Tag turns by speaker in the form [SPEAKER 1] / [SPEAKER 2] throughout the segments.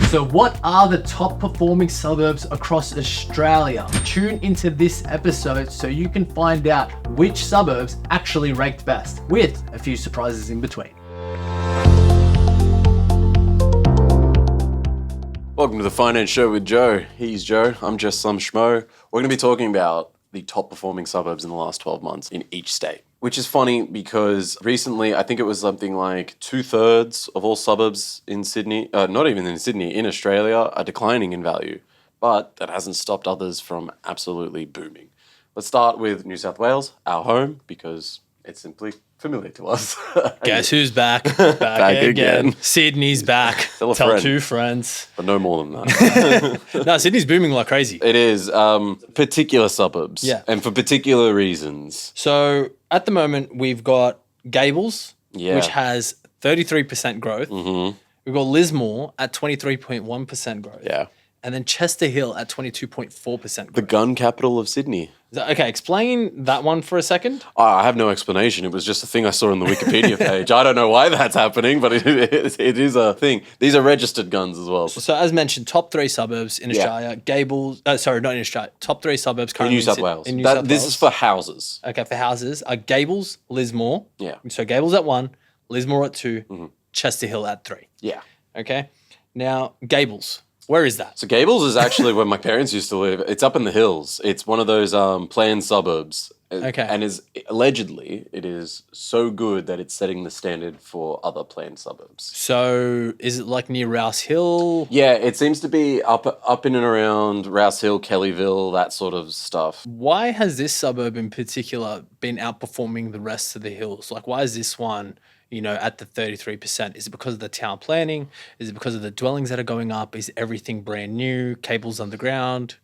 [SPEAKER 1] So what are the top performing suburbs across Australia? Tune into this episode so you can find out which suburbs actually ranked best, with a few surprises in between.
[SPEAKER 2] Welcome to the Finance Show with Joe. He's Joe, I'm just some schmo. We're going to be talking about the top performing suburbs in the last 12 months in each state. Which is funny because recently, I think it was something like 2/3 of all suburbs in Sydney, not even in Sydney, in Australia, are declining in value. But that hasn't stopped others from absolutely booming. Let's start with New South Wales, our home, because it's simply familiar to us.
[SPEAKER 3] Guess who's back? Back again. Sydney's back.
[SPEAKER 2] Tell a
[SPEAKER 3] Tell
[SPEAKER 2] friend.
[SPEAKER 3] 2 friends.
[SPEAKER 2] But no more than that.
[SPEAKER 3] No, Sydney's booming like crazy.
[SPEAKER 2] It is particular suburbs.
[SPEAKER 3] Yeah.
[SPEAKER 2] And for particular reasons.
[SPEAKER 3] So at the moment, we've got Gables,
[SPEAKER 2] Yeah.
[SPEAKER 3] which has 33% growth.
[SPEAKER 2] Mm-hmm.
[SPEAKER 3] We've got Lismore at 23.1% growth.
[SPEAKER 2] Yeah.
[SPEAKER 3] And then Chester Hill at 22.4% growth.
[SPEAKER 2] The gun capital of Sydney.
[SPEAKER 3] Okay, explain that one for a second.
[SPEAKER 2] I have no explanation. It was just a thing I saw on the Wikipedia page. I don't know why that's happening, but it is a thing. These are registered guns as well.
[SPEAKER 3] So as mentioned, top 3 suburbs in Australia. Gables, sorry, not in Australia. Top 3 suburbs
[SPEAKER 2] In
[SPEAKER 3] currently
[SPEAKER 2] New South Wales.
[SPEAKER 3] In New South
[SPEAKER 2] This
[SPEAKER 3] Wales.
[SPEAKER 2] is for houses.
[SPEAKER 3] Okay, for houses are Gables, Lismore.
[SPEAKER 2] Yeah.
[SPEAKER 3] So Gables at 1, Lismore at 2, Chester Hill at 3.
[SPEAKER 2] Yeah.
[SPEAKER 3] Okay. Now, Gables, where is that?
[SPEAKER 2] So Gables is actually where my parents used to live. It's up in the hills. It's one of those planned suburbs.
[SPEAKER 3] Okay.
[SPEAKER 2] And allegedly, it is so good that it's setting the standard for other planned suburbs.
[SPEAKER 3] So is it like near Rouse Hill?
[SPEAKER 2] Yeah, it seems to be up in and around Rouse Hill, Kellyville, that sort of stuff.
[SPEAKER 3] Why has this suburb in particular been outperforming the rest of the hills? Like, why is this one, at the 33%? Is it because of the town planning? Is it because of the dwellings that are going up? Is everything brand new? Cables underground?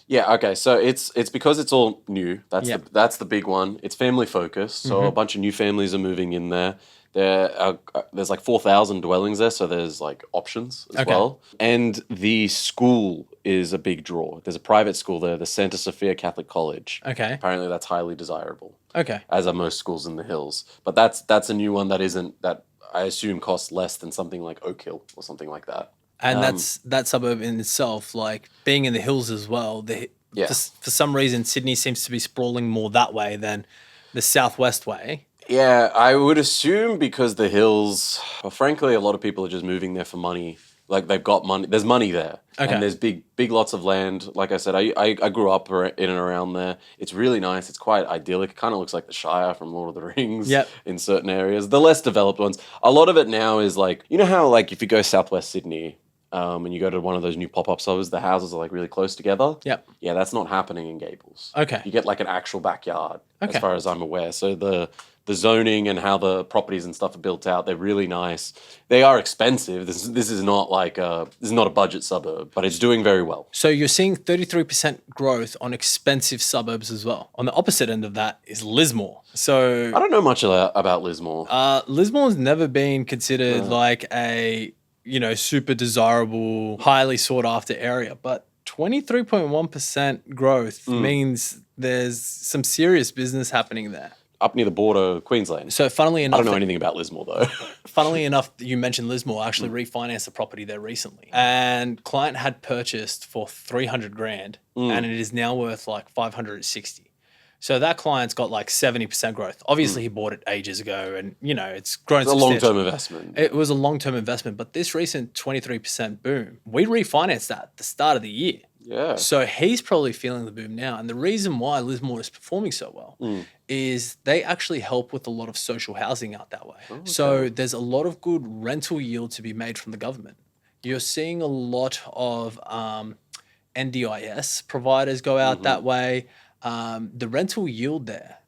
[SPEAKER 2] Yeah, okay. So it's because it's all new.
[SPEAKER 3] Yep.
[SPEAKER 2] That's the big one. It's family focused. So a bunch of new families are moving in there. There's like 4,000 dwellings there, so there's like options as well. And the school is a big draw. There's a private school there, the Santa Sophia Catholic College.
[SPEAKER 3] Okay.
[SPEAKER 2] Apparently that's highly desirable.
[SPEAKER 3] Okay.
[SPEAKER 2] As are most schools in the hills. But that's a new one that I assume costs less than something like Oak Hill or something like that.
[SPEAKER 3] And that's that suburb in itself, like being in the hills as well.
[SPEAKER 2] Yeah.
[SPEAKER 3] For some reason, Sydney seems to be sprawling more that way than the southwest way.
[SPEAKER 2] Yeah, I would assume because the hills, well, frankly, a lot of people are just moving there for money. Like they've got money. There's money there.
[SPEAKER 3] Okay.
[SPEAKER 2] And there's big lots of land. Like I said, I grew up in and around there. It's really nice. It's quite idyllic. It kind of looks like the Shire from Lord of the Rings.
[SPEAKER 3] Yep.
[SPEAKER 2] In certain areas. The less developed ones. A lot of it now is like, you know how like if you go southwest Sydney, and you go to one of those new pop-up suburbs, the houses are like really close together.
[SPEAKER 3] Yep.
[SPEAKER 2] Yeah, that's not happening in Gables.
[SPEAKER 3] Okay.
[SPEAKER 2] You get like an actual backyard,
[SPEAKER 3] Okay.
[SPEAKER 2] as far as I'm aware. So the zoning and how the properties and stuff are built out, they're really nice. They are expensive. This is not like this is not a budget suburb, but it's doing very well.
[SPEAKER 3] So you're seeing 33% growth on expensive suburbs as well. On the opposite end of that is Lismore. So
[SPEAKER 2] I don't know much about Lismore.
[SPEAKER 3] Lismore's never been considered like a super desirable, highly sought after area, but 23.1% growth means there's some serious business happening there.
[SPEAKER 2] Up near the border of Queensland.
[SPEAKER 3] So funnily
[SPEAKER 2] I
[SPEAKER 3] enough,
[SPEAKER 2] don't know anything about Lismore though.
[SPEAKER 3] funnily enough, you mentioned Lismore. I actually refinanced a property there recently, and client had purchased for 300 grand, and it is now worth like 560. So that client's got like 70% growth. Obviously, he bought it ages ago, and it's grown.
[SPEAKER 2] It's a long-term investment.
[SPEAKER 3] It was a long-term investment, but this recent 23% boom, we refinanced that at the start of the year.
[SPEAKER 2] Yeah.
[SPEAKER 3] So he's probably feeling the boom now. And the reason why Lismore is performing so well is they actually help with a lot of social housing out that way.
[SPEAKER 2] Okay.
[SPEAKER 3] So there's a lot of good rental yield to be made from the government. You're seeing a lot of NDIS providers go out that way. The rental yield there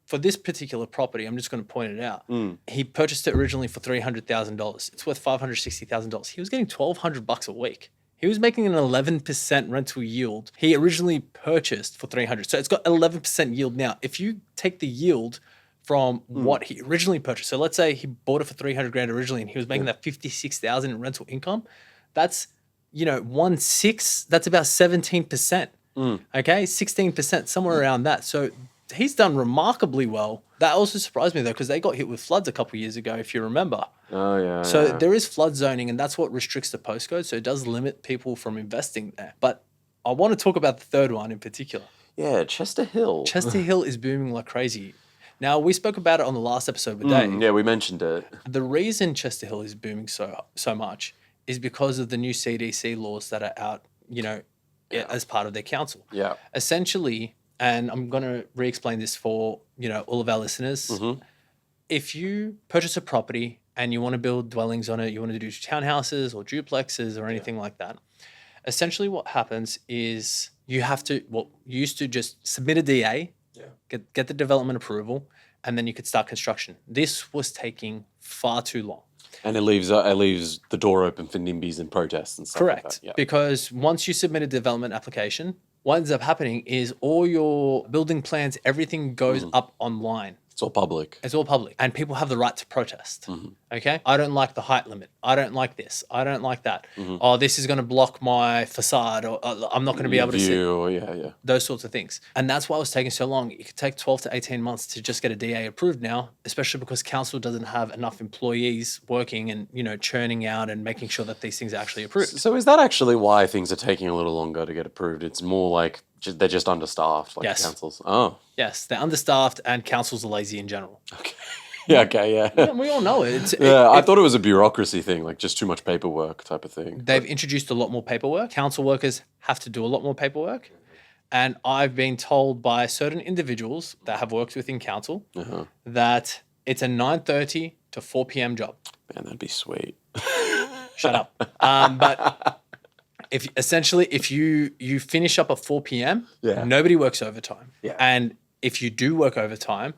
[SPEAKER 3] for this particular property, I'm just going to point it out. He purchased it originally for $300,000. It's worth $560,000. He was getting $1,200 a week. He was making an 11% rental yield. He originally purchased for $300,000. So it's got 11% yield now. If you take the yield from what he originally purchased, so let's say he bought it for 300 grand originally and he was making that 56,000 in rental income, that's, 1/6, that's about 17%. Okay, 16%, somewhere around that. So he's done remarkably well. That also surprised me though, because they got hit with floods a couple of years ago, if you remember.
[SPEAKER 2] Oh, yeah.
[SPEAKER 3] So
[SPEAKER 2] yeah.
[SPEAKER 3] there is flood zoning, and that's what restricts the postcode. So it does limit people from investing there. But I want to talk about the third one in particular.
[SPEAKER 2] Yeah, Chester Hill.
[SPEAKER 3] Chester Hill is booming like crazy. Now, we spoke about it on the last episode with Dave.
[SPEAKER 2] Yeah, we mentioned it.
[SPEAKER 3] The reason Chester Hill is booming so much is because of the new CDC laws that are out, as part of their council.
[SPEAKER 2] Yeah.
[SPEAKER 3] Essentially, and I'm going to re-explain this for, all of our listeners.
[SPEAKER 2] Mm-hmm.
[SPEAKER 3] If you purchase a property and you want to build dwellings on it, you want to do townhouses or duplexes or anything like that, essentially what happens is you used to just submit a DA, get the development approval, and then you could start construction. This was taking far too long.
[SPEAKER 2] And it leaves the door open for NIMBYs and protests and stuff.
[SPEAKER 3] Correct.
[SPEAKER 2] Like that. Yeah.
[SPEAKER 3] Because once you submit a development application, what ends up happening is all your building plans, everything goes up online.
[SPEAKER 2] It's all public.
[SPEAKER 3] It's all public. And people have the right to protest. Okay? I don't like the height limit. I don't like this. I don't like that. Oh, this is going to block my facade, or I'm not going to be able to see.
[SPEAKER 2] Yeah.
[SPEAKER 3] Those sorts of things. And that's why it was taking so long. It could take 12 to 18 months to just get a DA approved now, especially because council doesn't have enough employees working and, churning out and making sure that these things are actually approved.
[SPEAKER 2] So is that actually why things are taking a little longer to get approved? It's more like they're just understaffed, like
[SPEAKER 3] Yes.
[SPEAKER 2] councils. Oh.
[SPEAKER 3] Yes, they're understaffed and councils are lazy in general.
[SPEAKER 2] Okay. Yeah.
[SPEAKER 3] Yeah, we all know it.
[SPEAKER 2] I thought it was a bureaucracy thing, like just too much paperwork type of thing.
[SPEAKER 3] They've introduced a lot more paperwork. Council workers have to do a lot more paperwork. And I've been told by certain individuals that have worked within council that it's a 9:30 to 4 p.m. job.
[SPEAKER 2] Man, that'd be sweet.
[SPEAKER 3] Shut up. But if you finish up at 4 p.m., nobody works overtime.
[SPEAKER 2] Yeah.
[SPEAKER 3] And if you do work overtime,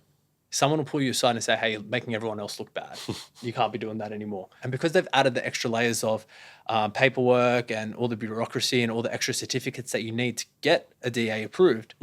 [SPEAKER 3] someone will pull you aside and say, hey, you're making everyone else look bad. You can't be doing that anymore. And because they've added the extra layers of paperwork and all the bureaucracy and all the extra certificates that you need to get a DA approved,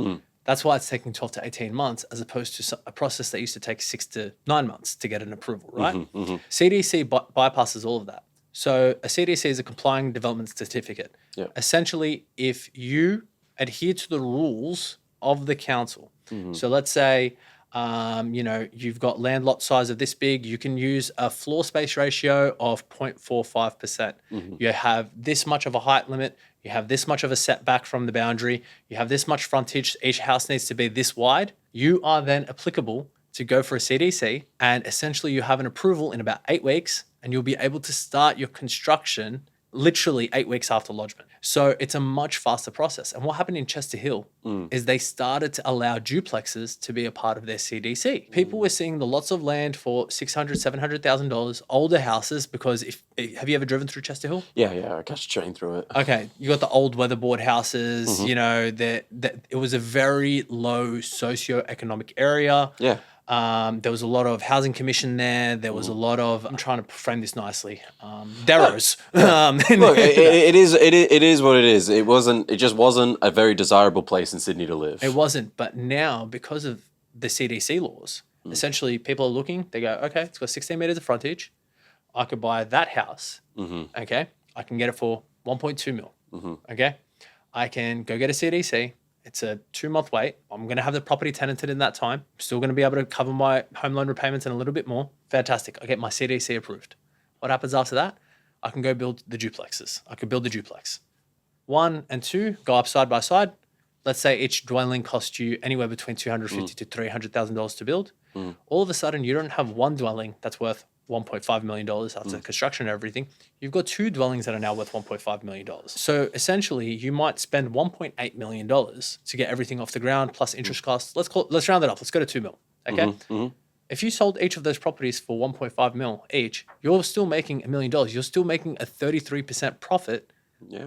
[SPEAKER 3] that's why it's taking 12 to 18 months as opposed to a process that used to take 6 to 9 months to get an approval, right? CDC bypasses all of that. So a CDC is a complying development certificate.
[SPEAKER 2] Yeah.
[SPEAKER 3] Essentially, if you adhere to the rules of the council, so let's say, you've got land lot size of this big, you can use a floor space ratio of 0.45%. You have this much of a height limit, you have this much of a setback from the boundary, you have this much frontage, each house needs to be this wide. You are then applicable to go for a CDC, and essentially you have an approval in about 8 weeks, and you'll be able to start your construction literally 8 weeks after lodgement. So it's a much faster process. And what happened in Chester Hill is they started to allow duplexes to be a part of their CDC. People were seeing the lots of land for $600,000, $700,000, older houses, because have you ever driven through Chester Hill?
[SPEAKER 2] Yeah, I catch a train through it.
[SPEAKER 3] Okay, you got the old weatherboard houses, it was a very low socioeconomic area.
[SPEAKER 2] Yeah.
[SPEAKER 3] There was a lot of housing commission there. There was a lot of, I'm trying to frame this nicely, Darrows.
[SPEAKER 2] Look, it is what it is. It just wasn't a very desirable place in Sydney to live.
[SPEAKER 3] It wasn't, but now because of the CDC laws, essentially people are looking, they go, okay, it's got 16 meters of frontage. I could buy that house. Okay. I can get it for 1.2 mil. Okay. I can go get a CDC. It's a 2-month wait. I'm going to have the property tenanted in that time. I'm still going to be able to cover my home loan repayments and a little bit more. Fantastic. I get my CDC approved. What happens after that? I can go build the duplexes. I could build the duplex. 1 and 2 go up side by side. Let's say each dwelling costs you anywhere between $250,000 to $300,000 to build. All of a sudden, you don't have one dwelling that's worth $1.5 million after construction and everything. You've got 2 dwellings that are now worth $1.5 million. So essentially, you might spend $1.8 million to get everything off the ground plus interest costs. Let's round it up. Let's go to 2 mil. Okay. If you sold each of those properties for 1.5 mil each, you're still making $1 million. You're still making a 33% profit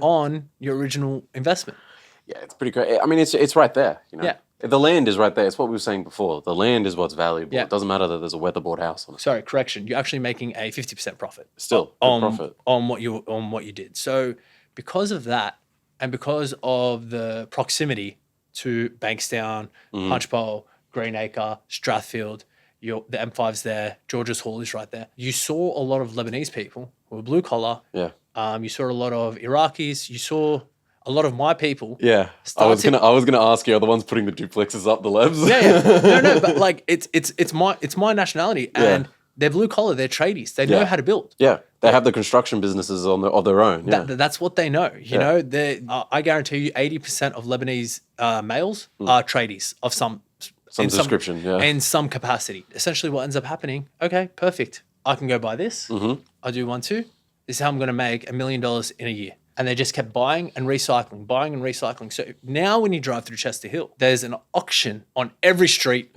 [SPEAKER 3] on your original investment.
[SPEAKER 2] Yeah, it's pretty great. I mean, it's right there.
[SPEAKER 3] Yeah.
[SPEAKER 2] The land is right there. It's what we were saying before. The land is what's valuable.
[SPEAKER 3] Yeah.
[SPEAKER 2] It doesn't matter that there's a weatherboard house on it.
[SPEAKER 3] Sorry, correction. You're actually making a 50% profit.
[SPEAKER 2] Still, good profit.
[SPEAKER 3] on what you did. So because of that, and because of the proximity to Bankstown, Punchbowl, Greenacre, Strathfield, the M5's there, George's Hall is right there. You saw a lot of Lebanese people who were blue collar.
[SPEAKER 2] Yeah.
[SPEAKER 3] You saw a lot of Iraqis. You saw a lot of my people.
[SPEAKER 2] Yeah. I was gonna ask you, are the ones putting the duplexes up the lebs?
[SPEAKER 3] Yeah. No, but like it's my nationality, and they're blue collar, they're tradies. They know how to build.
[SPEAKER 2] Yeah. They have the construction businesses of their own. Yeah.
[SPEAKER 3] That's what they know. You know, I guarantee you 80% of Lebanese males are tradies of some
[SPEAKER 2] description,
[SPEAKER 3] in some capacity. Essentially what ends up happening, okay, perfect. I can go buy this. I do 1, 2. This is how I'm going to make $1 million in a year. And they just kept buying and recycling. So now when you drive through Chester Hill, there's an auction on every street,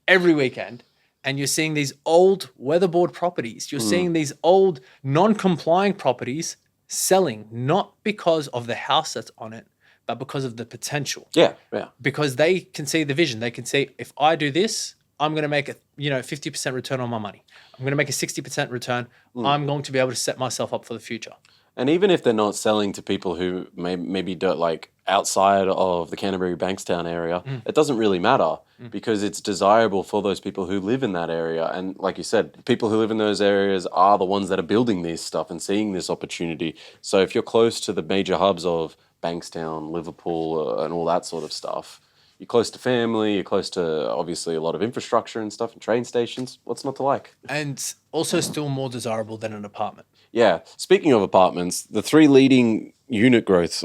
[SPEAKER 3] every weekend. And you're seeing these old weatherboard properties. You're seeing these old non-complying properties selling, not because of the house that's on it, but because of the potential.
[SPEAKER 2] Yeah.
[SPEAKER 3] Because they can see the vision. They can see, if I do this, I'm going to make a 50% return on my money. I'm going to make a 60% return. I'm going to be able to set myself up for the future.
[SPEAKER 2] And even if they're not selling to people who maybe don't like outside of the Canterbury Bankstown area, it doesn't really matter because it's desirable for those people who live in that area. And like you said, people who live in those areas are the ones that are building this stuff and seeing this opportunity. So if you're close to the major hubs of Bankstown, Liverpool, and all that sort of stuff, you're close to family, you're close to obviously a lot of infrastructure and stuff and train stations. What's not to like?
[SPEAKER 3] And also still more desirable than an apartment.
[SPEAKER 2] Yeah. Speaking of apartments, the 3 leading unit growths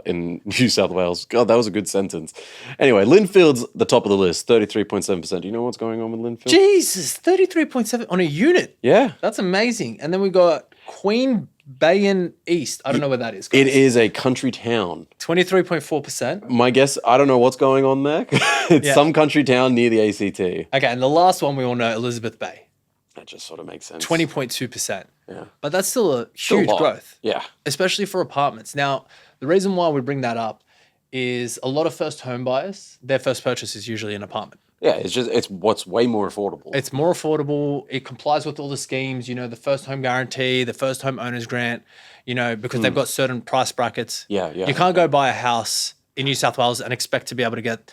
[SPEAKER 2] in New South Wales. God, that was a good sentence. Anyway, Linfield's the top of the list, 33.7%. Do you know what's going on with Linfield?
[SPEAKER 3] Jesus, 33.7 on a unit.
[SPEAKER 2] Yeah.
[SPEAKER 3] That's amazing. And then we got Queen Bayan East. I don't know where that is, guys.
[SPEAKER 2] It is a country town.
[SPEAKER 3] 23.4%.
[SPEAKER 2] My guess, I don't know what's going on there. It's some country town near the ACT.
[SPEAKER 3] Okay, and the last one we all know, Elizabeth Bay.
[SPEAKER 2] That just sort of makes sense.
[SPEAKER 3] 20.2%.
[SPEAKER 2] Yeah.
[SPEAKER 3] But that's still a huge growth.
[SPEAKER 2] Yeah.
[SPEAKER 3] Especially for apartments. Now, the reason why we bring that up is a lot of first home buyers, their first purchase is usually an apartment.
[SPEAKER 2] Yeah, it's what's way more affordable.
[SPEAKER 3] It's more affordable. It complies with all the schemes, the first home guarantee, the first home owner's grant, because they've got certain price brackets.
[SPEAKER 2] Yeah.
[SPEAKER 3] You can't go buy a house in New South Wales and expect to be able to get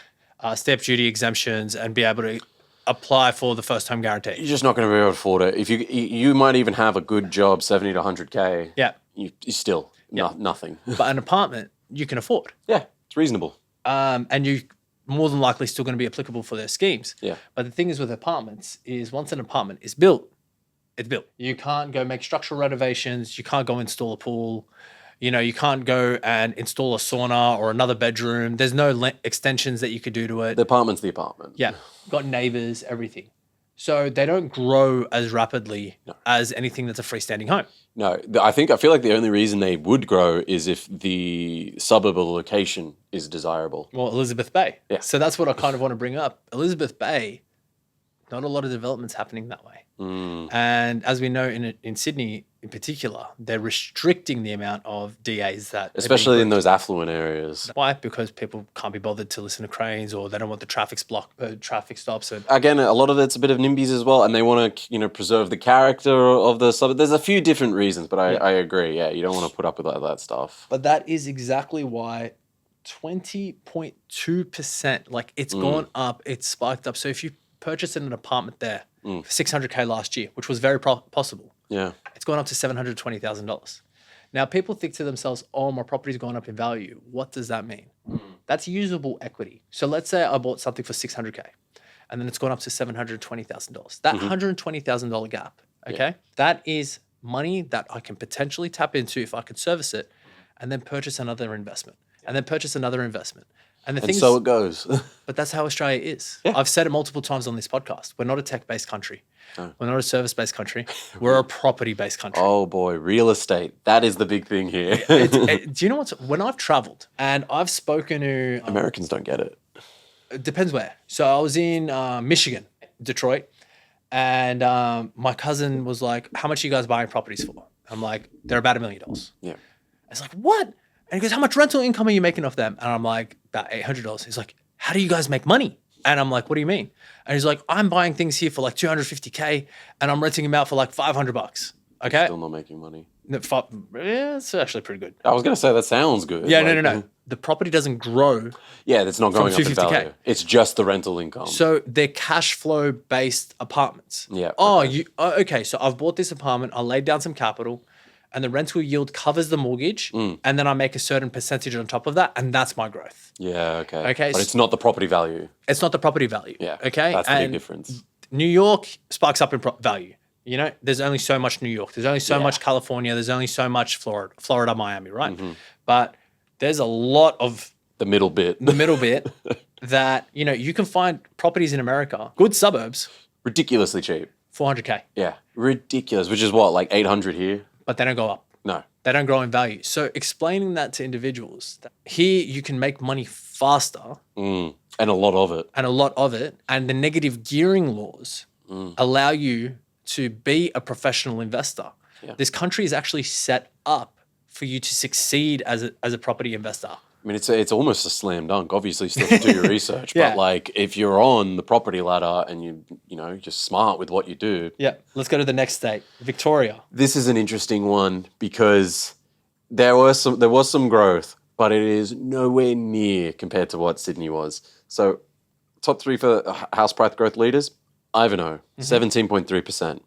[SPEAKER 3] stamp duty exemptions and be able to apply for the first home guarantee.
[SPEAKER 2] You're just not going to be able to afford it. If you might even have a good job, 70 to 100K.
[SPEAKER 3] Yeah.
[SPEAKER 2] You still nothing.
[SPEAKER 3] But an apartment you can afford.
[SPEAKER 2] Yeah, it's reasonable.
[SPEAKER 3] And you more than likely still going to be applicable for their schemes.
[SPEAKER 2] Yeah.
[SPEAKER 3] But the thing is with apartments is once an apartment is built, it's built. You can't go make structural renovations. You can't go install a pool. You can't go and install a sauna or another bedroom. There's no extensions that you could do to it.
[SPEAKER 2] The apartment's the apartment.
[SPEAKER 3] Yeah. Got neighbors, everything. So they don't grow as rapidly as anything that's a freestanding home.
[SPEAKER 2] No, I feel like the only reason they would grow is if the suburb or the location is desirable.
[SPEAKER 3] Well, Elizabeth Bay.
[SPEAKER 2] Yeah.
[SPEAKER 3] So that's what I kind of want to bring up. Elizabeth Bay, not a lot of developments happening that way. And as we know in Sydney in particular, they're restricting the amount of DAs that...
[SPEAKER 2] Especially in those affluent areas.
[SPEAKER 3] Why? Because people can't be bothered to listen to cranes or they don't want the traffic stops. And
[SPEAKER 2] again, a lot of it's a bit of NIMBYs as well, and they want to preserve the character of the suburb. There's a few different reasons, but I agree. Yeah, you don't want to put up with that stuff.
[SPEAKER 3] But that is exactly why 20.2%, like it's gone up, it's spiked up. So if you purchased an apartment there for $600K last year, which was very possible.
[SPEAKER 2] Yeah.
[SPEAKER 3] It's gone up to $720,000. Now, people think to themselves, oh, my property's gone up in value. What does that mean? That's usable equity. So let's say I bought something for $600K and then it's gone up to $720,000. That $120,000 gap, okay? That is money that I can potentially tap into if I could service it and then purchase another investment and then purchase another investment. And
[SPEAKER 2] so it goes.
[SPEAKER 3] But that's how Australia is.
[SPEAKER 2] Yeah.
[SPEAKER 3] I've said it multiple times on this podcast. We're not a tech-based country. No. We're not a service-based country. We're a property-based country.
[SPEAKER 2] Oh boy, real estate. That is the big thing here.
[SPEAKER 3] Do you know what's... When I've traveled and I've spoken to...
[SPEAKER 2] Americans don't get it.
[SPEAKER 3] It depends where. So I was in Michigan, Detroit, and my cousin was like, how much are you guys buying properties for? I'm like, they're about $1 million.
[SPEAKER 2] Yeah.
[SPEAKER 3] It's like, what? And he goes, how much rental income are you making off them? And I'm like, about $800. He's like, how do you guys make money? And I'm like, what do you mean? And he's like, I'm buying things here for like $250K and I'm renting them out for like $500. Okay.
[SPEAKER 2] Still not making money.
[SPEAKER 3] Yeah, it's actually pretty good.
[SPEAKER 2] I was going to say that sounds good.
[SPEAKER 3] Yeah, no. The property doesn't grow.
[SPEAKER 2] Yeah, it's not going up in value. It's just the rental income.
[SPEAKER 3] So they're cash flow based apartments.
[SPEAKER 2] Yeah.
[SPEAKER 3] Oh, okay. So I've bought this apartment. I laid down some capital and the rental yield covers the mortgage, and then I make a certain percentage on top of that, and that's my growth.
[SPEAKER 2] Yeah, okay.
[SPEAKER 3] Okay,
[SPEAKER 2] But it's not the property value.
[SPEAKER 3] It's not the property value.
[SPEAKER 2] Yeah.
[SPEAKER 3] Okay.
[SPEAKER 2] That's the big difference.
[SPEAKER 3] New York spikes up in value. You know, there's only so much New York. There's only so much California. There's only so much Florida, Miami, right? But there's a lot of
[SPEAKER 2] The middle bit.
[SPEAKER 3] that, you know, you can find properties in America, good suburbs,
[SPEAKER 2] Ridiculously cheap.
[SPEAKER 3] $400K,
[SPEAKER 2] Yeah. Ridiculous. Which is what, like 800 here?
[SPEAKER 3] but they don't go up.
[SPEAKER 2] No.
[SPEAKER 3] They don't grow in value. So explaining that to individuals, that here you can make money faster
[SPEAKER 2] And a lot of it.
[SPEAKER 3] and the negative gearing laws allow you to be a professional investor.
[SPEAKER 2] Yeah.
[SPEAKER 3] This country is actually set up for you to succeed as a property investor.
[SPEAKER 2] I mean, it's almost a slam dunk. Obviously, still have to do your research.
[SPEAKER 3] Yeah.
[SPEAKER 2] But like, if you're on the property ladder and you're smart with what you do.
[SPEAKER 3] Yeah. Let's go to the next state, Victoria.
[SPEAKER 2] This is an interesting one because there was some growth, but it is nowhere near compared to what Sydney was. So, top three for house price growth leaders: Ivanhoe, 17.3%;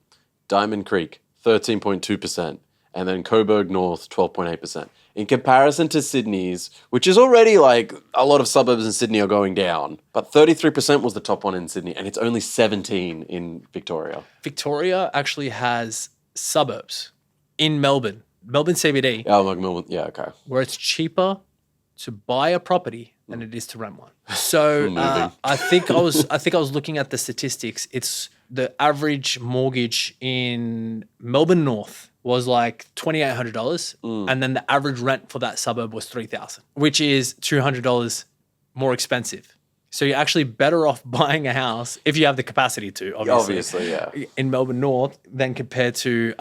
[SPEAKER 2] Diamond Creek, 13.2%; and then Coburg North, 12.8%. In comparison to Sydney's, which is already like a lot of suburbs in Sydney are going down, but 33% was the top one in Sydney, and it's only 17 in Victoria.
[SPEAKER 3] Victoria actually has suburbs in Melbourne CBD,
[SPEAKER 2] Oh, like Melbourne. Yeah, okay.
[SPEAKER 3] where it's cheaper to buy a property than it is to rent one. So I think I was looking at the statistics. It's the average mortgage in Melbourne North was like $2,800, and then the average rent for that suburb was $3,000, which is $200 more expensive. So you're actually better off buying a house if you have the capacity to,
[SPEAKER 2] Obviously, yeah.
[SPEAKER 3] in Melbourne North than compared to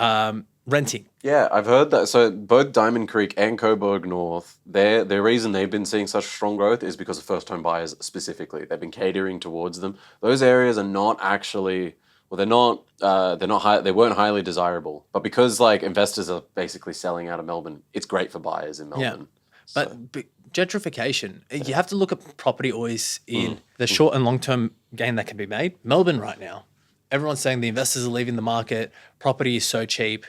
[SPEAKER 3] renting.
[SPEAKER 2] Yeah, I've heard that. So both Diamond Creek and Coburg North, the reason they've been seeing such strong growth is because of first home buyers specifically. They've been catering towards them. Those areas are not actually, well, they're not high, they weren't highly desirable. But because like investors are basically selling out of Melbourne, it's great for buyers in Melbourne.
[SPEAKER 3] Yeah. But gentrification, you have to look at property always in the short and long-term gain that can be made. Melbourne right now, everyone's saying the investors are leaving the market, property is so cheap.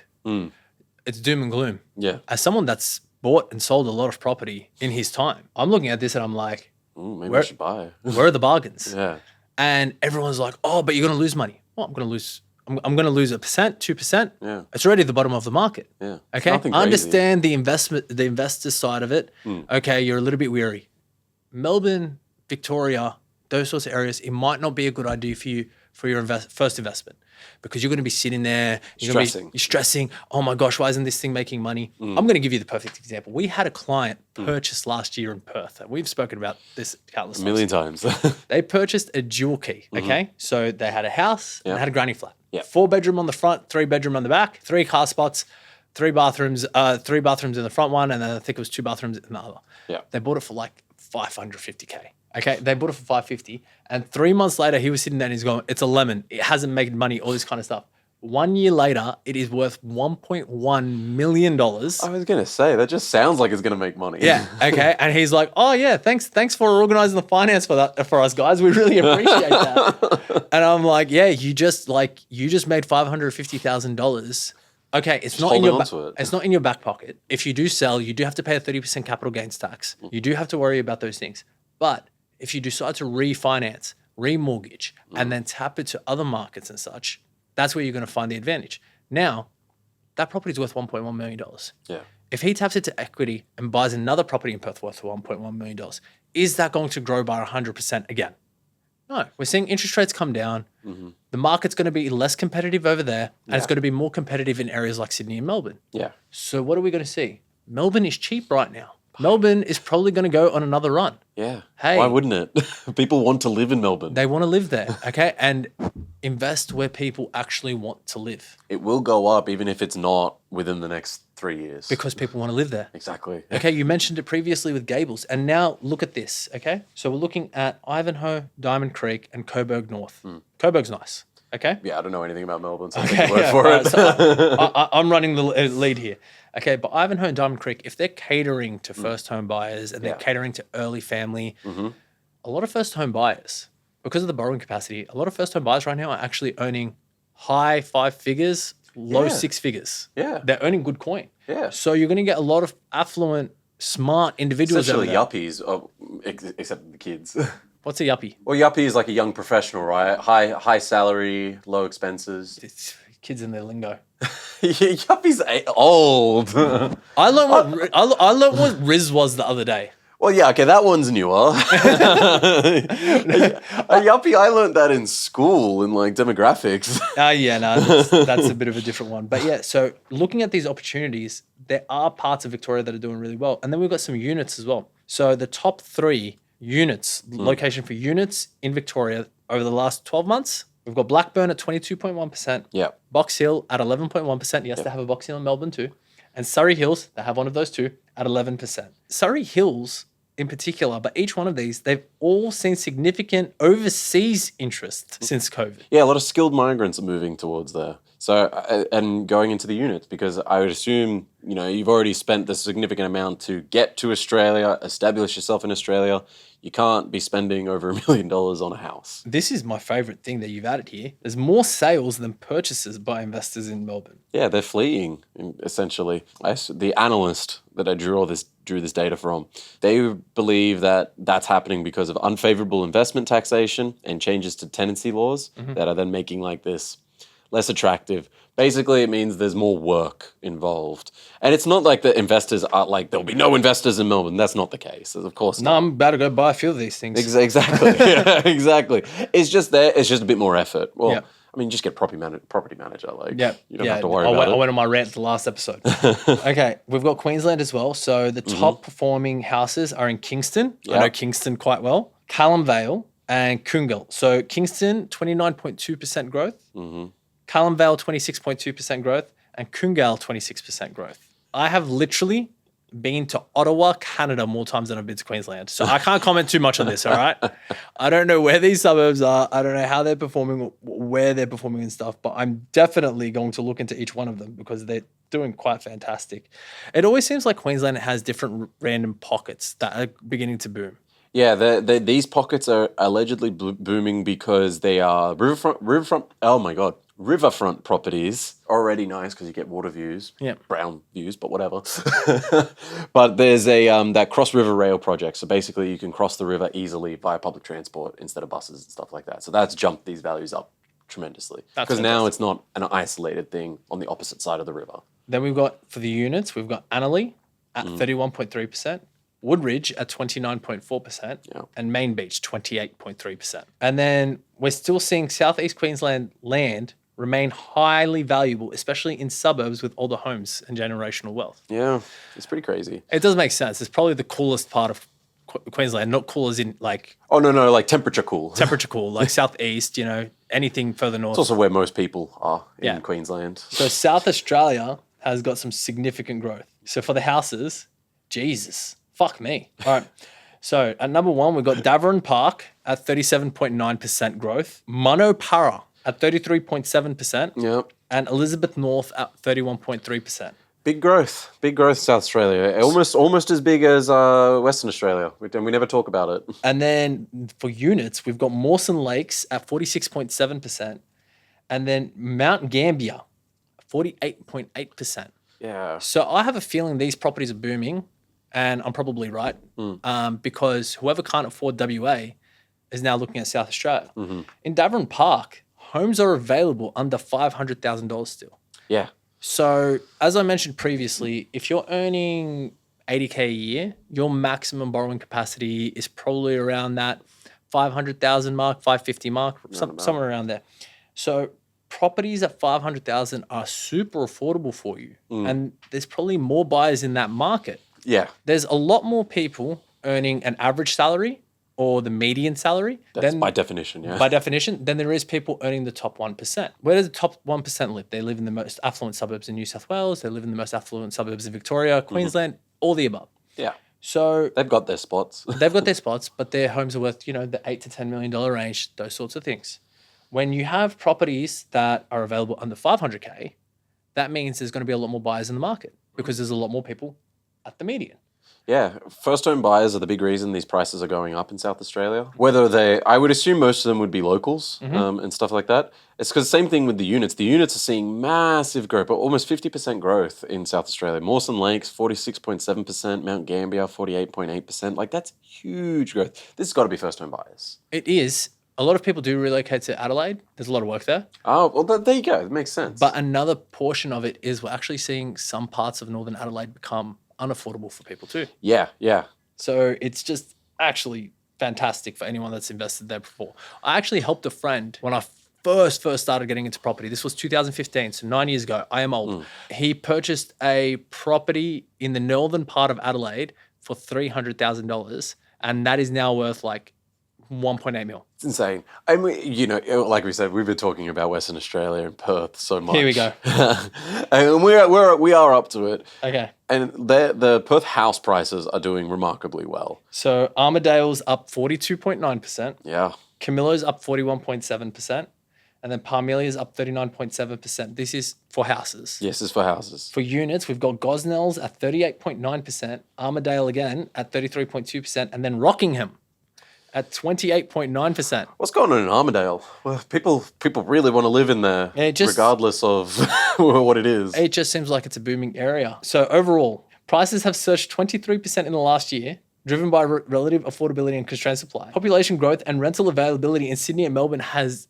[SPEAKER 3] It's doom and gloom.
[SPEAKER 2] Yeah.
[SPEAKER 3] As someone that's bought and sold a lot of property in his time, I'm looking at this and I'm like,
[SPEAKER 2] Maybe I should buy.
[SPEAKER 3] where are the bargains?
[SPEAKER 2] Yeah.
[SPEAKER 3] And everyone's like, oh, but you're going to lose money. Well, I'm going to lose 1%, 2%.
[SPEAKER 2] Yeah.
[SPEAKER 3] It's already the bottom of the market.
[SPEAKER 2] Yeah.
[SPEAKER 3] Okay.
[SPEAKER 2] Nothing
[SPEAKER 3] I
[SPEAKER 2] crazy.
[SPEAKER 3] understand the investor side of it. Okay. You're a little bit weary. Melbourne, Victoria, those sorts of areas, it might not be a good idea for you for your first investment, because you're going to be sitting there, you're stressing. Oh my gosh, why isn't this thing making money? I'm going to give you the perfect example. We had a client purchase last year in Perth, and we've spoken about this countless times.
[SPEAKER 2] A million times.
[SPEAKER 3] They purchased a dual key. Okay, so they had a house and they had a granny flat.
[SPEAKER 2] Yeah.
[SPEAKER 3] 4-bedroom on the front, 3-bedroom on the back, 3 car spots, 3 bathrooms in the front one, and then I think it was 2 bathrooms in the other.
[SPEAKER 2] Yeah.
[SPEAKER 3] They bought it for like $550K. Okay, they bought it for $550, and 3 months later, he was sitting there and he's going, "It's a lemon. It hasn't made money. All this kind of stuff." 1 year later, it is worth $1.1 million.
[SPEAKER 2] I was gonna say that just sounds like it's gonna make money.
[SPEAKER 3] Yeah. Okay. And he's like, "Oh yeah, thanks for organizing the finance for that for us guys. We really appreciate that." And I'm like, "Yeah, you just made $550,000." Okay, it's not in your back pocket. If you do sell, you do have to pay a 30% capital gains tax. You do have to worry about those things. But if you decide to refinance, remortgage, and then tap into other markets and such, that's where you're going to find the advantage. Now, that property is worth $1.1 million.
[SPEAKER 2] Yeah.
[SPEAKER 3] If he taps into equity and buys another property in Perth worth $1.1 million, is that going to grow by 100% again? No. We're seeing interest rates come down. The market's going to be less competitive over there, and it's going to be more competitive in areas like Sydney and Melbourne.
[SPEAKER 2] Yeah.
[SPEAKER 3] So what are we going to see? Melbourne is cheap right now. Melbourne is probably going to go on another run.
[SPEAKER 2] Yeah.
[SPEAKER 3] Hey.
[SPEAKER 2] Why wouldn't it? People want to live in Melbourne.
[SPEAKER 3] They want to live there, okay? And invest where people actually want to live.
[SPEAKER 2] It will go up even if it's not within the next 3 years.
[SPEAKER 3] Because people want to live there.
[SPEAKER 2] Exactly.
[SPEAKER 3] Okay, you mentioned it previously with Gables. And now look at this, okay? So we're looking at Ivanhoe, Diamond Creek, and Coburg North. Coburg's nice, okay?
[SPEAKER 2] Yeah, I don't know anything about Melbourne, so
[SPEAKER 3] Okay,
[SPEAKER 2] take your word for it.
[SPEAKER 3] So I'm running the lead here. Okay, but Ivanhoe and Diamond Creek, if they're catering to first home buyers and they're catering to early family, a lot of first home buyers, because of the borrowing capacity, a lot of first home buyers right now are actually earning high 5 figures, low 6 figures.
[SPEAKER 2] Yeah.
[SPEAKER 3] They're earning good coin.
[SPEAKER 2] Yeah.
[SPEAKER 3] So you're going to get a lot of affluent, smart individuals over
[SPEAKER 2] Essentially
[SPEAKER 3] there.
[SPEAKER 2] yuppies, except the kids.
[SPEAKER 3] What's a yuppie?
[SPEAKER 2] Well, yuppie is like a young professional, right? High salary, low expenses.
[SPEAKER 3] It's kids in their lingo.
[SPEAKER 2] Yuppie's old.
[SPEAKER 3] I learned what Riz was the other day.
[SPEAKER 2] Well, yeah, okay, that one's newer. A yuppie, I learned that in school in like demographics.
[SPEAKER 3] Yeah, no, that's a bit of a different one. But yeah, so looking at these opportunities, there are parts of Victoria that are doing really well. And then we've got some units as well. So the top 3 units, location for units in Victoria over the last 12 months, we've got Blackburn at 22.1%.
[SPEAKER 2] Yeah.
[SPEAKER 3] Box Hill at 11.1%. Yes, they have a Box Hill in Melbourne too. And Surrey Hills, they have one of those too, at 11%. Surrey Hills in particular, but each one of these, they've all seen significant overseas interest since COVID.
[SPEAKER 2] Yeah, a lot of skilled migrants are moving towards there. So, and going into the units, because I would assume, you've already spent the significant amount to get to Australia, establish yourself in Australia. You can't be spending over $1 million on a house.
[SPEAKER 3] This is my favorite thing that you've added here. There's more sales than purchases by investors in Melbourne.
[SPEAKER 2] Yeah, they're fleeing, essentially. The analyst that I drew this data from, they believe that that's happening because of unfavorable investment taxation and changes to tenancy laws that are then making like this less attractive. Basically, it means there's more work involved. And it's not like the investors are like, there'll be no investors in Melbourne. That's not the case, of course
[SPEAKER 3] No,
[SPEAKER 2] not.
[SPEAKER 3] I'm about to go buy a few of these things.
[SPEAKER 2] Exactly. Yeah, exactly. It's just a bit more effort. Well,
[SPEAKER 3] Yeah.
[SPEAKER 2] I mean, just get property manager. Like,
[SPEAKER 3] Yeah,
[SPEAKER 2] you don't have to worry about it.
[SPEAKER 3] I went on my rant the last episode. Okay, we've got Queensland as well. So the top performing houses are in Kingston. I know Kingston quite well. Callum Vale and Coongal. So Kingston, 29.2% growth. Callum Vale, 26.2% growth. And Coongal, 26% growth. I have literally been to Ottawa, Canada more times than I've been to Queensland. So I can't comment too much on this, all right? I don't know where these suburbs are. I don't know how they're performing, where they're performing and stuff, but I'm definitely going to look into each one of them because they're doing quite fantastic. It always seems like Queensland has different random pockets that are beginning to boom.
[SPEAKER 2] Yeah, these pockets are allegedly booming because they are riverfront properties. Already nice because you get water views, brown views, but whatever. But there's that cross river rail project. So basically you can cross the river easily via public transport instead of buses and stuff like that. So that's jumped these values up tremendously. Because now it's not an isolated thing on the opposite side of the river.
[SPEAKER 3] Then we've got, for the units, we've got Annerley at 31.3%. Woodridge at 29.4%, and Main Beach 28.3%. And then we're still seeing Southeast Queensland land remain highly valuable, especially in suburbs with older homes and generational wealth.
[SPEAKER 2] Yeah, it's pretty crazy.
[SPEAKER 3] It does make sense. It's probably the coolest part of Queensland, not cool as in like...
[SPEAKER 2] Oh, no, like temperature cool.
[SPEAKER 3] Temperature cool, like Southeast, anything further north.
[SPEAKER 2] It's also where most people are in Queensland.
[SPEAKER 3] So South Australia has got some significant growth. So for the houses, Jesus... Fuck me. All right. So at number 1, we've got Davern Park at 37.9% growth. Monopara at 33.7%.
[SPEAKER 2] Yep.
[SPEAKER 3] And Elizabeth North at 31.3%.
[SPEAKER 2] Big growth, South Australia. Almost as big as Western Australia. We never talk about it.
[SPEAKER 3] And then for units, we've got Mawson Lakes at 46.7%. And then Mount Gambier, 48.8%.
[SPEAKER 2] Yeah.
[SPEAKER 3] So I have a feeling these properties are booming. And I'm probably right because whoever can't afford WA is now looking at South Australia. In Davern Park, homes are available under $500,000 still.
[SPEAKER 2] Yeah.
[SPEAKER 3] So as I mentioned previously, if you're earning $80K a year, your maximum borrowing capacity is probably around that 500,000 mark, 550 mark, somewhere around there. So properties at 500,000 are super affordable for you. And there's probably more buyers in that market.
[SPEAKER 2] Yeah.
[SPEAKER 3] There's a lot more people earning an average salary or the median salary.
[SPEAKER 2] That's by definition, yeah.
[SPEAKER 3] By definition, then there is people earning the top 1%. Where does the top 1% live? They live in the most affluent suburbs in New South Wales. They live in the most affluent suburbs in Victoria, Queensland, all the above.
[SPEAKER 2] Yeah.
[SPEAKER 3] So
[SPEAKER 2] they've got their spots.
[SPEAKER 3] They've got their spots, but their homes are worth, the $8 to $10 million range, those sorts of things. When you have properties that are available under 500K, that means there's going to be a lot more buyers in the market because there's a lot more people at the median.
[SPEAKER 2] Yeah, first home buyers are the big reason these prices are going up in South Australia. I would assume most of them would be locals and stuff like that. It's because same thing with the units. The units are seeing massive growth, but almost 50% growth in South Australia. Mawson Lakes, 46.7%, Mount Gambier, 48.8%. Like, that's huge growth. This has got to be first home buyers.
[SPEAKER 3] It is. A lot of people do relocate to Adelaide. There's a lot of work there.
[SPEAKER 2] Oh, well, there you go. It makes sense.
[SPEAKER 3] But another portion of it is we're actually seeing some parts of Northern Adelaide become unaffordable for people too.
[SPEAKER 2] Yeah.
[SPEAKER 3] So it's just actually fantastic for anyone that's invested there before. I actually helped a friend when I first started getting into property. This was 2015, so 9 years ago. I am old. He purchased a property in the northern part of Adelaide for $300,000, and that is now worth like 1.8 mil.
[SPEAKER 2] It's insane. I mean, like we said, we've been talking about Western Australia and Perth so much.
[SPEAKER 3] Here we go.
[SPEAKER 2] And we are up to it.
[SPEAKER 3] Okay.
[SPEAKER 2] And the Perth house prices are doing remarkably well.
[SPEAKER 3] So Armadale's up 42.9%.
[SPEAKER 2] Yeah.
[SPEAKER 3] Camillo's up 41.7%. And then Parmelia's up 39.7%. This is for houses.
[SPEAKER 2] Yes, it's for houses.
[SPEAKER 3] For units, we've got Gosnells at 38.9%, Armadale again at 33.2%, and then Rockingham at 28.9%.
[SPEAKER 2] What's going on in Armadale? Well, people really want to live in there, regardless of what it is.
[SPEAKER 3] It just seems like it's a booming area. So overall, prices have surged 23% in the last year, driven by relative affordability and constrained supply. Population growth and rental availability in Sydney and Melbourne has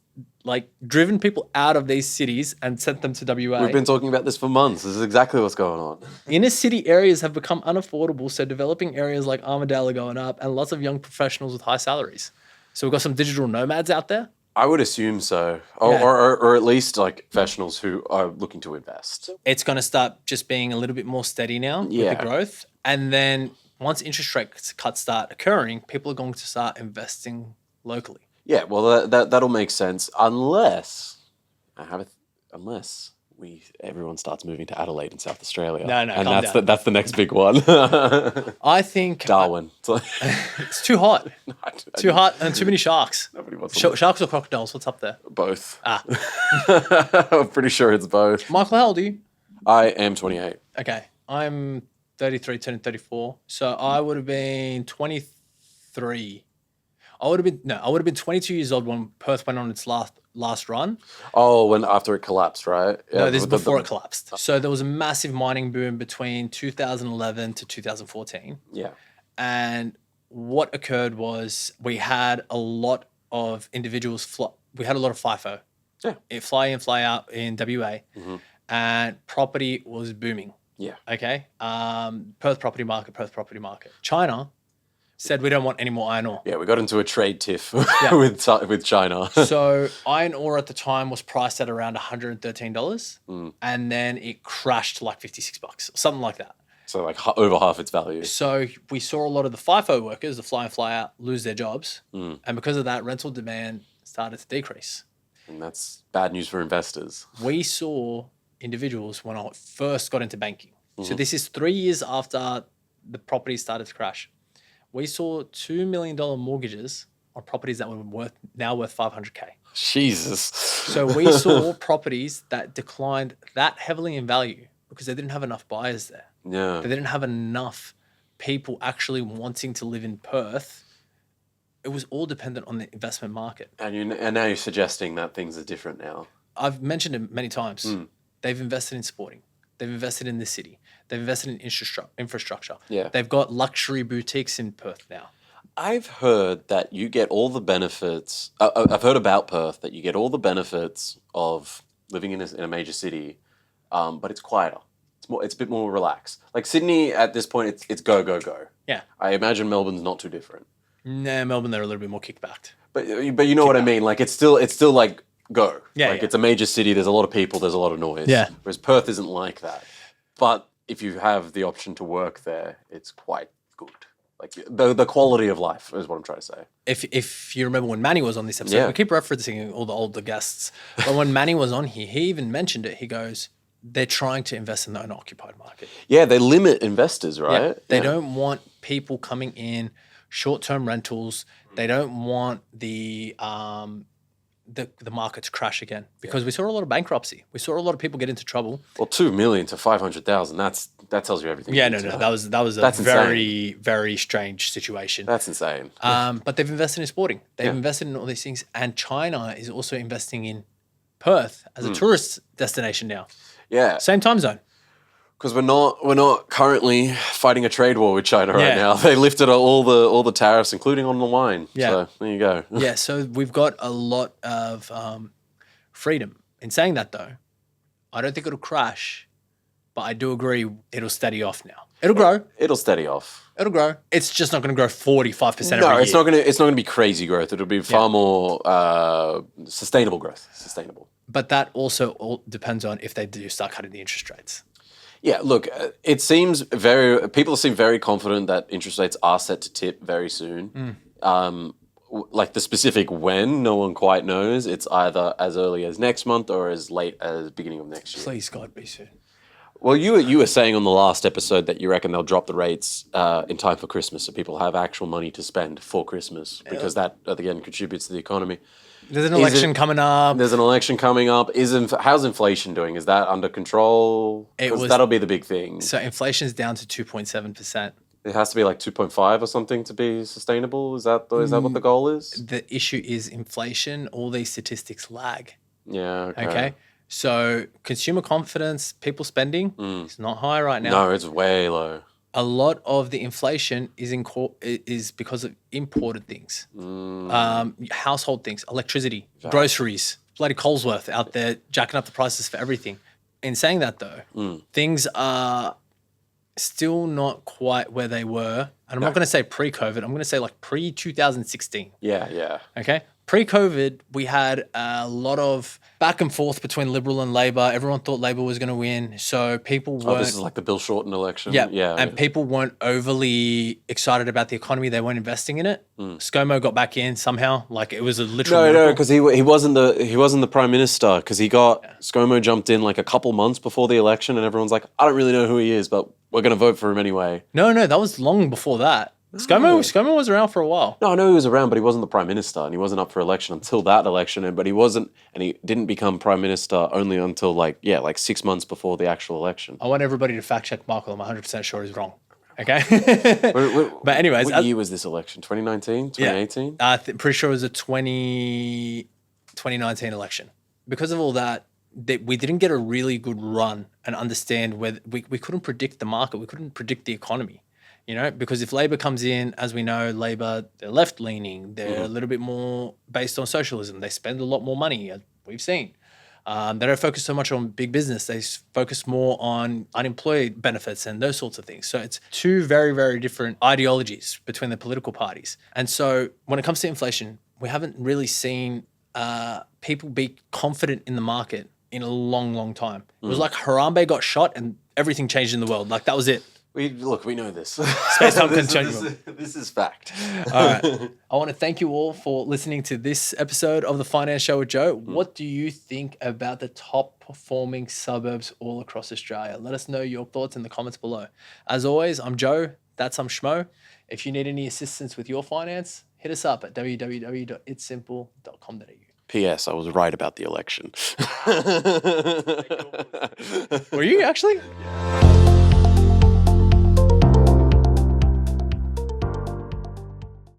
[SPEAKER 3] driven people out of these cities and sent them to WA.
[SPEAKER 2] We've been talking about this for months. This is exactly what's going on.
[SPEAKER 3] Inner city areas have become unaffordable, so developing areas like Armadale are going up, and lots of young professionals with high salaries. So we've got some digital nomads out there.
[SPEAKER 2] I would assume so, or at least like professionals who are looking to invest.
[SPEAKER 3] It's going to start just being a little bit more steady now with the growth, and then once interest rate cuts start occurring, people are going to start investing locally.
[SPEAKER 2] Yeah, well, that'll make sense unless everyone starts moving to Adelaide in South Australia.
[SPEAKER 3] No,
[SPEAKER 2] and
[SPEAKER 3] that's
[SPEAKER 2] the next big one.
[SPEAKER 3] I think
[SPEAKER 2] Darwin.
[SPEAKER 3] It's too hot. Too hot and too many sharks.
[SPEAKER 2] Nobody wants
[SPEAKER 3] Sharks or crocodiles? What's up there?
[SPEAKER 2] Both. I'm pretty sure it's both.
[SPEAKER 3] Michael, how old are you?
[SPEAKER 2] I am 28.
[SPEAKER 3] Okay, I'm 33, turning 34. So I would have been 23. I would have been 22 years old when Perth went on its last run.
[SPEAKER 2] Oh, after it collapsed, right? Yeah,
[SPEAKER 3] no, this is before it collapsed. So there was a massive mining boom between 2011 to 2014.
[SPEAKER 2] Yeah.
[SPEAKER 3] And what occurred was we had a lot of individuals. We had a lot of FIFO.
[SPEAKER 2] Yeah.
[SPEAKER 3] Fly in, fly out in WA. Mm-hmm. And property was booming.
[SPEAKER 2] Yeah.
[SPEAKER 3] Okay. Perth property market. China said we don't want any more iron ore.
[SPEAKER 2] Yeah, we got into a trade tiff with China.
[SPEAKER 3] So iron ore at the time was priced at around $113, and then it crashed to like $56, or something like that.
[SPEAKER 2] So like over half its value.
[SPEAKER 3] So we saw a lot of the FIFO workers, the fly in, fly out, lose their jobs, and because of that, rental demand started to decrease.
[SPEAKER 2] And that's bad news for investors.
[SPEAKER 3] We saw individuals when I first got into banking. So this is 3 years after the property started to crash. We saw $2 million mortgages on properties that were now worth $500K.
[SPEAKER 2] Jesus.
[SPEAKER 3] So we saw properties that declined that heavily in value because they didn't have enough buyers there.
[SPEAKER 2] Yeah.
[SPEAKER 3] They didn't have enough people actually wanting to live in Perth. It was all dependent on the investment market.
[SPEAKER 2] And now you're suggesting that things are different now.
[SPEAKER 3] I've mentioned it many times. They've invested in sporting. They've invested in the city. They've invested in infrastructure.
[SPEAKER 2] Yeah.
[SPEAKER 3] They've got luxury boutiques in Perth now.
[SPEAKER 2] I've heard that you get all the benefits. I've heard about Perth that you get all the benefits of living in a major city, but it's quieter. It's a bit more relaxed. Like Sydney at this point, it's go, go, go.
[SPEAKER 3] Yeah.
[SPEAKER 2] I imagine Melbourne's not too different.
[SPEAKER 3] Nah, Melbourne, they're a little bit more kickbacked.
[SPEAKER 2] But you know what I mean? Like it's still like go.
[SPEAKER 3] Yeah.
[SPEAKER 2] Like it's a major city. There's a lot of people. There's a lot of noise.
[SPEAKER 3] Yeah.
[SPEAKER 2] Whereas Perth isn't like that. But if you have the option to work there, it's quite good. Like the quality of life is what I'm trying to say.
[SPEAKER 3] If you remember when Manny was on this episode, we keep referencing all the older guests. But when Manny was on here, he even mentioned it. He goes, they're trying to invest in the unoccupied market.
[SPEAKER 2] Yeah, they limit investors, right?
[SPEAKER 3] Yeah. They don't want people coming in, short-term rentals. They don't want the the markets crash again because we saw a lot of bankruptcy. We saw a lot of people get into trouble.
[SPEAKER 2] Well, 2 million to 500,000. That tells you everything.
[SPEAKER 3] Yeah,
[SPEAKER 2] you need to know.
[SPEAKER 3] that was a
[SPEAKER 2] That's
[SPEAKER 3] very very strange situation.
[SPEAKER 2] That's insane.
[SPEAKER 3] But they've invested in sporting. They've invested in all these things, and China is also investing in Perth as a tourist destination now.
[SPEAKER 2] Yeah,
[SPEAKER 3] Same time zone.
[SPEAKER 2] because we're not currently fighting a trade war with China right
[SPEAKER 3] Yeah.
[SPEAKER 2] now. They lifted all the tariffs, including on the wine.
[SPEAKER 3] Yeah.
[SPEAKER 2] So there you go.
[SPEAKER 3] Yeah, so we've got a lot of freedom. In saying that, though, I don't think it'll crash, but I do agree it'll steady off now. It'll grow.
[SPEAKER 2] It'll steady off.
[SPEAKER 3] It'll grow. It's just not going to grow 45% every
[SPEAKER 2] No,
[SPEAKER 3] year.
[SPEAKER 2] it's not gonna be crazy growth. It'll be far more sustainable growth. Sustainable.
[SPEAKER 3] But that also all depends on if they do start cutting the interest rates.
[SPEAKER 2] Yeah, look, it seems people seem very confident that interest rates are set to tip very soon. Like the specific when, no one quite knows. It's either as early as next month or as late as beginning of next year.
[SPEAKER 3] Please, God, be soon.
[SPEAKER 2] Well, you were saying on the last episode that you reckon they'll drop the rates in time for Christmas, so people have actual money to spend for Christmas, because that again contributes to the economy.
[SPEAKER 3] There's an election coming up.
[SPEAKER 2] There's an election coming up. How's inflation doing? Is that under control? 'Cause that'll be the big thing.
[SPEAKER 3] So inflation's down to 2.7%.
[SPEAKER 2] It has to be like 2.5 or something to be sustainable. Is that what the goal is?
[SPEAKER 3] The issue is inflation. All these statistics lag.
[SPEAKER 2] Yeah.
[SPEAKER 3] Okay. So consumer confidence, people spending, is not high right now.
[SPEAKER 2] No, it's way low.
[SPEAKER 3] A lot of the inflation is because of imported things, household things, electricity, groceries. Bloody Colesworth out there jacking up the prices for everything. In saying that, though, things are still not quite where they were. And I'm not going to say pre-COVID. I'm going to say like pre-2016.
[SPEAKER 2] Yeah.
[SPEAKER 3] Okay. Pre-COVID, we had a lot of back and forth between Liberal and Labor. Everyone thought Labor was going to win. So people weren't...
[SPEAKER 2] this is like the Bill Shorten election.
[SPEAKER 3] Yeah. And people weren't overly excited about the economy. They weren't investing in it. ScoMo got back in somehow. Like it was a literal miracle.
[SPEAKER 2] No, because he wasn't the prime minister, because ScoMo jumped in like a couple months before the election, and everyone's like, I don't really know who he is, but we're going to vote for him anyway.
[SPEAKER 3] No, that was long before that. ScoMo was around for a while.
[SPEAKER 2] No, I know he was around, but he wasn't the prime minister, and he wasn't up for election until that election. But he wasn't, and he didn't become prime minister only until like 6 months before the actual election.
[SPEAKER 3] I want everybody to fact check Michael. I'm 100% sure he's wrong. Okay. But anyways,
[SPEAKER 2] what year was this election? 2019, 2018?
[SPEAKER 3] Yeah, pretty sure it was a 2019 election. Because of all that, we didn't get a really good run and understand where we couldn't predict the market. We couldn't predict the economy. Because if Labor comes in, as we know, Labor, they're left-leaning. They're a little bit more based on socialism. They spend a lot more money, as we've seen. They don't focus so much on big business. They focus more on unemployed benefits and those sorts of things. So it's two very, very different ideologies between the political parties. And so when it comes to inflation, we haven't really seen people be confident in the market in a long, long time. It was like Harambe got shot and everything changed in the world. Like that was it.
[SPEAKER 2] We know this.
[SPEAKER 3] Space-time continuum.
[SPEAKER 2] This is fact.
[SPEAKER 3] All right. I want to thank you all for listening to this episode of the Finance Show with Joe. What do you think about the top performing suburbs all across Australia? Let us know your thoughts in the comments below. As always, I'm Joe. That's Schmo. If you need any assistance with your finance, hit us up at www.itsimple.com.au.
[SPEAKER 2] P.S. I was right about the election.
[SPEAKER 3] Were you actually?